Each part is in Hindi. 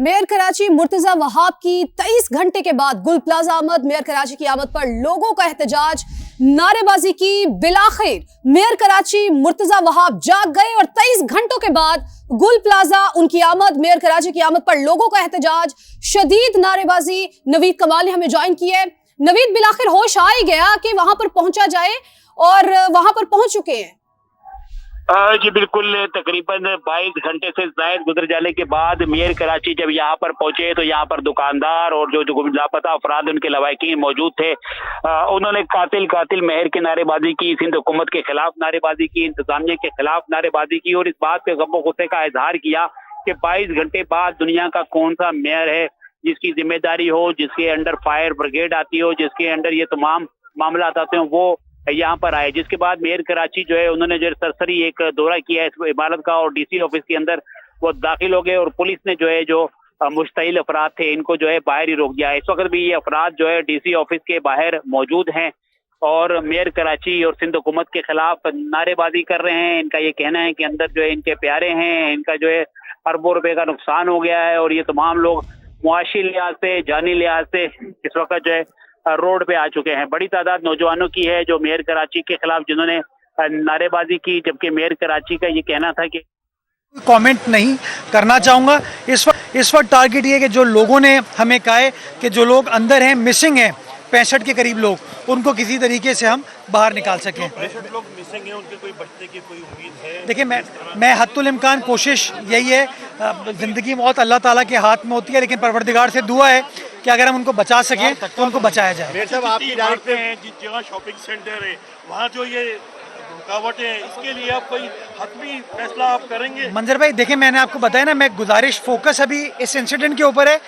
मेयर कराची मुर्तजा वहाब की 23 घंटे के बाद गुल प्लाजा आमद। मेयर कराची की आमद पर लोगों का एहतजाज, नारेबाजी की। बिलाखिर मेयर कराची मुर्तजा वहाब जाग गए और 23 घंटों के बाद गुल प्लाजा उनकी आमद। मेयर कराची की आमद पर लोगों का एहतजाज, शदीद नारेबाजी। नवीद कमाल ने हमें ज्वाइन की है। नवीद, बिलाखिर होश आ ही गया कि वहां पर पहुंचा जाए और वहां पर पहुंच चुके हैं। जी बिल्कुल, तकरीबन 22 घंटे से ज्यादा गुजर जाने के बाद मेयर कराची जब यहाँ पर पहुंचे तो यहाँ पर दुकानदार और जो लापता अफराद उनके लवाकिन मौजूद थे। उन्होंने कातिल कातिल मेयर की नारेबाजी की, सिंध हुकूमत के खिलाफ नारेबाजी की, इंतजामिया के खिलाफ नारेबाजी की और इस बात पे गम गुस्से का इजहार किया कि 22 घंटे बाद दुनिया का कौन सा मेयर है जिसकी जिम्मेदारी हो, जिसके अंडर फायर ब्रिगेड आती हो, जिसके अंडर ये तमाम मामला आते हो, वो यहाँ पर आए। जिसके बाद मेयर कराची जो है उन्होंने जो सरसरी एक दौरा किया इस इमारत का और डीसी ऑफिस के अंदर वो दाखिल हो गए और पुलिस ने जो है जो मुश्तइल अफराद थे इनको जो है बाहर ही रोक दिया। इस वक्त भी ये अफराद जो है डीसी ऑफिस के बाहर मौजूद हैं और मेयर कराची और सिंध हुकूमत के खिलाफ नारेबाजी कर रहे हैं। इनका ये कहना है कि अंदर जो है इनके प्यारे हैं, इनका जो है अरबों रुपए का नुकसान हो गया है और ये तमाम लोग मुआशी लिहाज से, जानी लिहाज से इस वक्त जो है रोड पे आ चुके हैं। बड़ी तादाद नौजवानों की है जो मेयर कराची के खिलाफ जिन्होंने नारेबाजी की, जबकि मेयर कराची का ये कहना था कि कमेंट नहीं करना चाहूँगा। इस वक्त टारगेट ये है कि जो लोगों ने हमें कहा है कि जो लोग अंदर हैं, मिसिंग हैं 65 के करीब लोग, उनको किसी तरीके से हम बाहर निकाल सकें। 65 लोग मिसिंग हैं, उनके कोई बचने की कोई उम्मीद है? देखिए, मैं हद्दुल इम्कान कोशिश यही है, ज़िंदगी मौत अल्लाह ताला के हाथ में होती है, लेकिन परवरदिगार से दुआ है कि अगर हम उनको बचा सकें तो उनको बचाया जाए। मेयर साहब, आपकी डायरेक्ट हैं जिस जगह शॉपिंग सेंटर है वहाँ जो ये रुकावट है, इसके लिए आप कोई हतमी फैसला आप करेंगे? मंजर भाई, देखिए मैंने आपको बताया ना, मैं गुजारिश फोकस अभी इस इंसिडेंट के ऊपर है,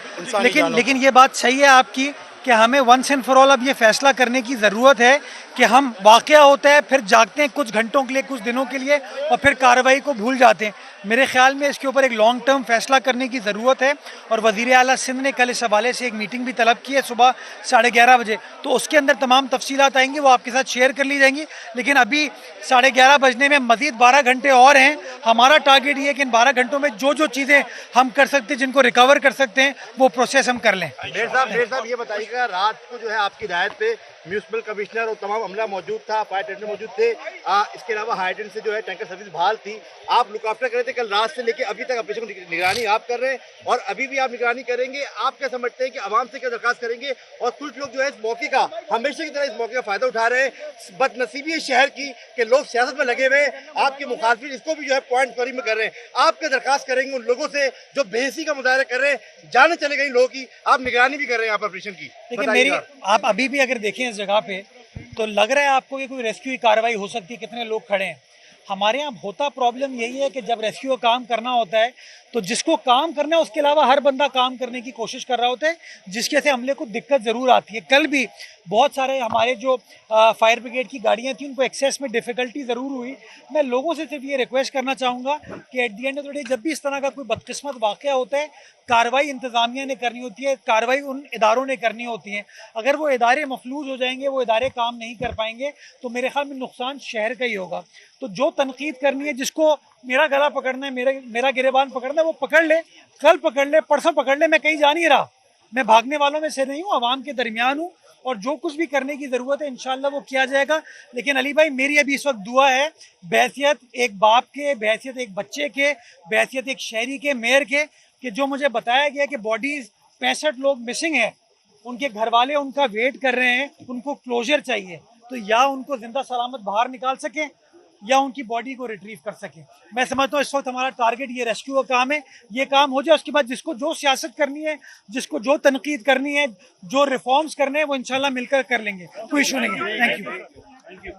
लेकिन ये बात सही है आपकी कि हमें वंस एंड फॉर ऑल अब ये फैसला करने की ज़रूरत है कि हम वाक़या होता है फिर जागते हैं कुछ घंटों के लिए, कुछ दिनों के लिए और फिर कार्रवाई को भूल जाते हैं। मेरे ख्याल में इसके ऊपर एक लॉन्ग टर्म फैसला करने की ज़रूरत है और वज़ीर आला सिंध ने कल इस हवाले से एक मीटिंग भी तलब की है सुबह 11:30 बजे, तो उसके अंदर तमाम तफसीलात आएंगी, वो आपके साथ शेयर कर ली जाएंगी। लेकिन अभी 11:30 बजने में मज़ीद 12 घंटे और हैं। हमारा टारगेट ये है कि इन 12 घंटों में जो जो चीज़ें हम कर सकते हैं, जिनको रिकवर कर सकते हैं, वो प्रोसेस हम कर लें। मेयर साहब ये बताइएगा, रात को जो है आपकी हिदायत पे म्यूनिसिपल कमिश्नर और तमाम अमला मौजूद था, फायर टेंडर मौजूद थे, इसके अलावा हाइड्रेंट से जो है टैंकर सर्विस बहाल थी, आप लुक आफ्टर कर रहे थे कल रात से लेके अभी तक ऑपरेशन की निगरानी आप कर रहे हैं और अभी भी आप निगरानी करेंगे। आप क्या समझते हैं कि आवाम से क्या दरखास्त करेंगे? और कुछ लोग जो है इस मौके का हमेशा की तरह इस मौके का फायदा उठा रहे हैं। बदनसीबी है शहर की कि लोग सियासत में लगे हुए, आपके मुखालफिन इसको भी जो है पॉइंट स्कोरिंग में कर रहे हैं। आप क्या दरखास्त करेंगे उन लोगों से जो बेहसी का मुजाहरा कर रहे हैं, जाने चले गए लोगों की, आप निगरानी भी कर रहे हैं यहाँ पर ऑपरेशन की? लेकिन आप अभी भी अगर देखें इस जगह पे तो लग रहा है आपको कि कोई रेस्क्यू की कार्रवाई हो सकती है, कितने लोग खड़े हैं। हमारे यहाँ होता प्रॉब्लम यही है कि जब रेस्क्यू का काम करना होता है तो जिसको काम करना है उसके अलावा हर बंदा काम करने की कोशिश कर रहा होता है, जिसके से हमले को दिक्कत ज़रूर आती है। कल भी बहुत सारे हमारे जो फायर ब्रिगेड की गाड़ियाँ थी उनको एक्सेस में डिफ़िकल्टी ज़रूर हुई। मैं लोगों से सिर्फ ये रिक्वेस्ट करना चाहूँगा कि at the end of the day जब भी इस तरह का कोई बदकिस्मत वाक़या होता है, कार्रवाई इंतज़ामिया ने करनी होती है, कार्रवाई उन इदारों ने करनी होती है। अगर वो इदारे मफलूज हो जाएंगे, वो इदारे काम नहीं कर पाएंगे, तो मेरे ख्याल में नुकसान शहर का ही होगा। तो जो तनकीद करनी है, जिसको मेरा गला पकड़ना है, मेरा गिरेबान पकड़ना है, वो पकड़ ले, कल पकड़ ले, परसों पकड़ ले। मैं कहीं जा नहीं रहा, मैं भागने वालों में से नहीं हूँ, आवाम के दरमियान हूँ और जो कुछ भी करने की ज़रूरत है इंशाल्लाह वो किया जाएगा। लेकिन अली भाई, मेरी अभी इस वक्त दुआ है, बहैसियत एक बाप के, बहैसियत एक बच्चे के, बहैसियत एक शहरी के, मेयर के, कि जो मुझे बताया गया कि बॉडीज़ 65 लोग मिसिंग हैं, उनके घर वाले उनका वेट कर रहे हैं, उनको क्लोजर चाहिए, तो या उनको जिंदा सलामत बाहर निकाल सकें या उनकी बॉडी को रिट्रीव कर सकें। मैं समझता हूँ इस वक्त हमारा टारगेट ये रेस्क्यू का काम है, ये काम हो जाए, उसके बाद जिसको जो सियासत करनी है, जिसको जो तनकीद करनी है, जो रिफॉर्म्स करने हैं, वो इंशाल्लाह मिलकर कर लेंगे, कोई इशू नहीं है। Thank you.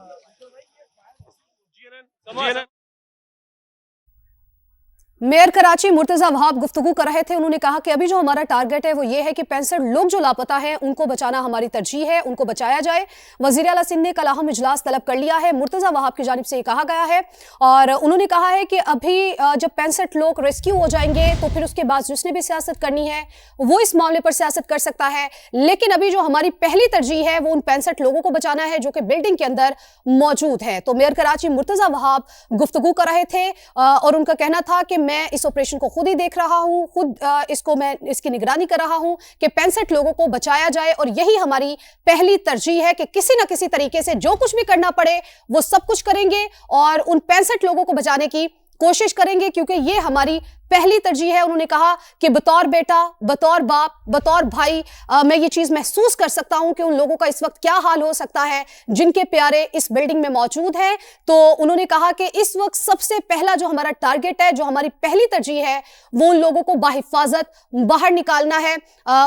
Mayor Karachi Murtaza Wahab गुफ्तगू कर रहे थे। उन्होंने कहा कि अभी जो हमारा टारगेट है वो ये है कि 65 लोग जो लापता हैं उनको बचाना हमारी तरजीह है, उनको बचाया जाए। वज़ीर आला सिंध ने कल अहम इजलास तलब कर लिया है, मुर्तजा वहाब की जानिब से ये कहा गया है और उन्होंने कहा है कि अभी जब 65 लोग रेस्क्यू हो जाएंगे तो फिर उसके बाद जिसने भी सियासत करनी है वो इस मामले पर सियासत कर सकता है, लेकिन अभी जो हमारी पहली तरजीह है वो उन 65 लोगों को बचाना है जो कि बिल्डिंग के अंदर मौजूद है। तो मेयर कराची मुर्तजा वहाब गुफ्तगू कर रहे थे और उनका कहना था कि मैं इस ऑपरेशन को खुद ही देख रहा हूं, खुद मैं इसकी निगरानी कर रहा हूं कि 65 लोगों को बचाया जाए और यही हमारी पहली तरजीह है कि किसी ना किसी तरीके से जो कुछ भी करना पड़े वो सब कुछ करेंगे और उन 65 लोगों को बचाने की कोशिश करेंगे, क्योंकि ये हमारी पहली तरजीह है। उन्होंने कहा कि बतौर बेटा, बतौर बाप, बतौर भाई मैं ये चीज महसूस कर सकता हूं कि उन लोगों का इस वक्त क्या हाल हो सकता है जिनके प्यारे इस बिल्डिंग में मौजूद हैं। तो उन्होंने कहा कि इस वक्त सबसे पहला जो हमारा टारगेट है, जो हमारी पहली तरजीह है, वो उन लोगों को बाहिफाजत बाहर निकालना है।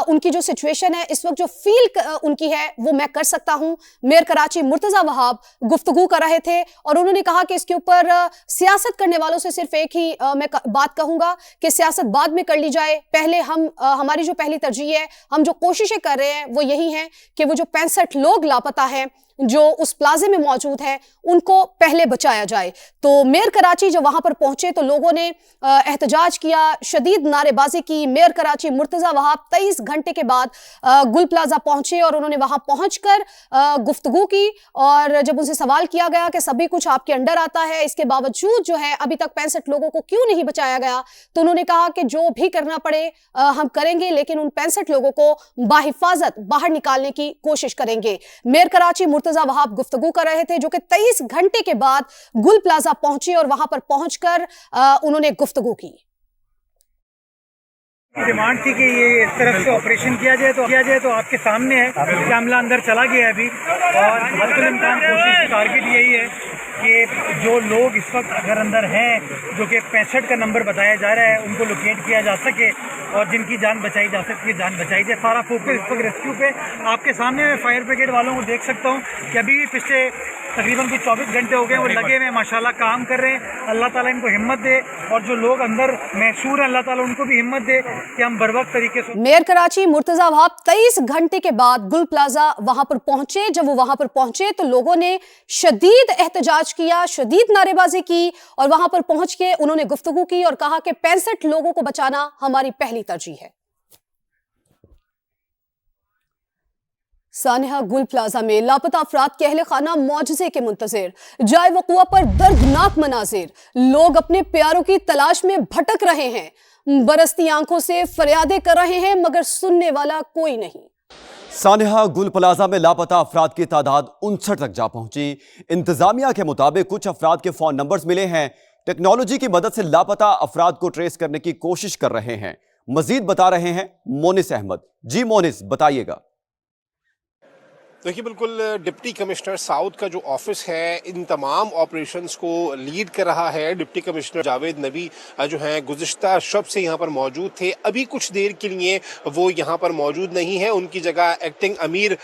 उनकी जो सिचुएशन है इस वक्त, जो फील उनकी है, वो मैं कर सकता हूं। मेयर कराची मुर्तजा वहाब गुफ्तगू कर रहे थे और उन्होंने कहा कि इसके ऊपर सियासत करने वालों से सिर्फ एक ही मैं बात कहूंगा कि सियासत बाद में कर ली जाए। पहले हमारी जो पहली तरजीह है, हम जो कोशिशें कर रहे हैं वो यही है कि वो जो 65 लोग लापता हैं जो उस प्लाजे में मौजूद है उनको पहले बचाया जाए। तो मेयर कराची जब वहां पर पहुंचे तो लोगों ने एहतजाज किया, शदीद नारेबाजी की। मेयर कराची मुर्तजा वहाब 23 घंटे के बाद गुल प्लाजा पहुंचे और उन्होंने वहां पहुंचकर गुफ्तगू की और जब उनसे सवाल किया गया कि सभी कुछ आपके अंडर आता है, इसके बावजूद जो है अभी तक 65 लोगों को क्यों नहीं बचाया गया, तो उन्होंने कहा कि जो भी करना पड़े हम करेंगे, लेकिन उन 65 लोगों को बाहिफाजत बाहर निकालने की कोशिश करेंगे। मेयर कराची मुर्तजा वहाब गुफ्तगू कर रहे थे, जो कि 23 घंटे के बाद गुल प्लाजा पहुंचे और वहां पर पहुंचकर उन्होंने गुफ्तगू की। डिमांड थी कि ये इस तरफ से ऑपरेशन किया जाए तो आपके सामने है कि अमला अंदर चला गया है अभी, और हर इम्कान कोशिश टारगेट यही है कि जो लोग इस वक्त अगर अंदर हैं, जो कि 65 का नंबर बताया जा रहा है, उनको लोकेट किया जा सके और जिनकी जान बचाई जा सकती है जान बचाई जाए। सारा फोकस इस वक्त रेस्क्यू पे। आपके सामने मैं फायर ब्रिगेड वालों को देख सकता हूँ कि अभी भी पिछले तकरीबन कुछ 24 घंटे हो गए वो लगे हुए माशाल्लाह काम कर रहे हैं। अल्लाह ताला इनको हिम्मत दे और जो लोग अंदर महसूर हैं अल्लाह ताला उनको भी हिम्मत दे कि हम बर्वक्त तरीके से। मेयर कराची मुर्तजा वहाब 23 घंटे के बाद गुल प्लाजा वहां पर पहुंचे। जब वो वहां पर पहुंचे तो लोगों ने शदीद एहतजाज किया, शदीद नारेबाजी की और वहां पर पहुंच के उन्होंने गुफ्तगू की और कहा कि 65 लोगों को बचाना हमारी पहली तरजीह है। सानिहा गुल प्लाजा में लापता अफराद के अहले खाना मौजज़े के मुंतज़िर। जाए वक़ुआ पर दर्दनाक मनाजिर, लोग अपने प्यारों की तलाश में भटक रहे हैं, बरसती आंखों से फरियादें कर रहे हैं मगर सुनने वाला कोई नहीं। सानिहा गुल प्लाजा में लापता अफराद की तादाद 59 तक जा पहुंची। इंतजामिया के मुताबिक कुछ अफराद के फोन नंबर्स मिले हैं। टेक्नोलॉजी की मदद से लापता अफराद को ट्रेस करने की कोशिश कर रहे हैं। मजीद बता रहे हैं मोनिस अहमद। जी मोनिस, बताइएगा। देखिए, बिल्कुल डिप्टी कमिश्नर साउथ का जो ऑफिस है इन तमाम ऑपरेशंस को लीड कर रहा है। डिप्टी कमिश्नर जावेद नबी जो हैं गुज़िश्ता शब से यहाँ पर मौजूद थे। अभी कुछ देर के लिए वो यहाँ पर मौजूद नहीं है, उनकी जगह एक्टिंग अमीर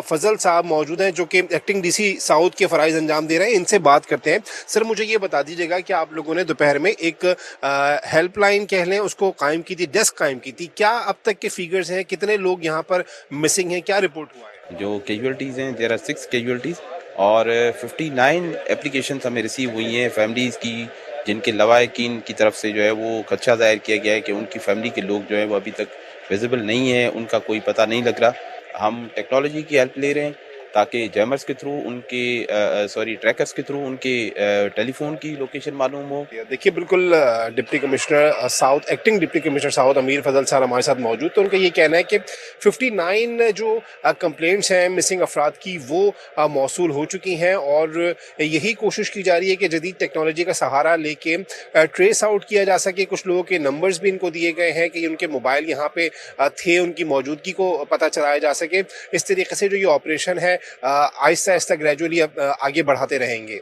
फजल साहब मौजूद हैं जो कि एक्टिंग डीसी साउथ के फ़राइज़ अंजाम दे रहे हैं। इनसे बात करते हैं। सर, मुझे ये बता दीजिएगा कि आप लोगों ने दोपहर में एक हेल्पलाइन कह लें उसको कायम की थी, डेस्क कायम की थी। क्या अब तक के फिगर्स हैं, कितने लोग यहाँ पर मिसिंग हैं, क्या रिपोर्ट हुआ है? जो कैजुअलिटीज़ हैं, देयर आर 6 कैजुअलिटीज़ और 59 एप्लीकेशंस हमें रिसीव हुई हैं फैमिलीज़ की, जिनके लवाहिकीन की तरफ से जो है वो खदशा ज़ाहिर किया गया है कि उनकी फैमिली के लोग जो है वो अभी तक विजिबल नहीं है, उनका कोई पता नहीं लग रहा। हम टेक्नोलॉजी की हेल्प ले रहे हैं ताकि जैमर्स के थ्रू उनके ट्रैकर्स के थ्रू उनके टेलीफोन की लोकेशन मालूम हो। देखिए, बिल्कुल deputy commissioner south, acting deputy commissioner south अमीर फजल साहब हमारे साथ मौजूद। तो उनका ये कहना है कि 59 जो कंप्लेंट्स हैं मिसिंग अफराद की वो मौसूल हो चुकी हैं और यही कोशिश की जा रही है कि जदीद टेक्नोलॉजी का सहारा लेके ट्रेस आउट किया जा सके। कुछ लोगों के नंबर्स भी इनको दिए गए हैं कि उनके मोबाइल यहाँ पे थे, उनकी मौजूदगी को पता चलाया जा सके। इस तरीके से जो ये ऑपरेशन है आहिस्ता आहिस्ता ग्रेजुअली आगे बढ़ाते रहेंगे।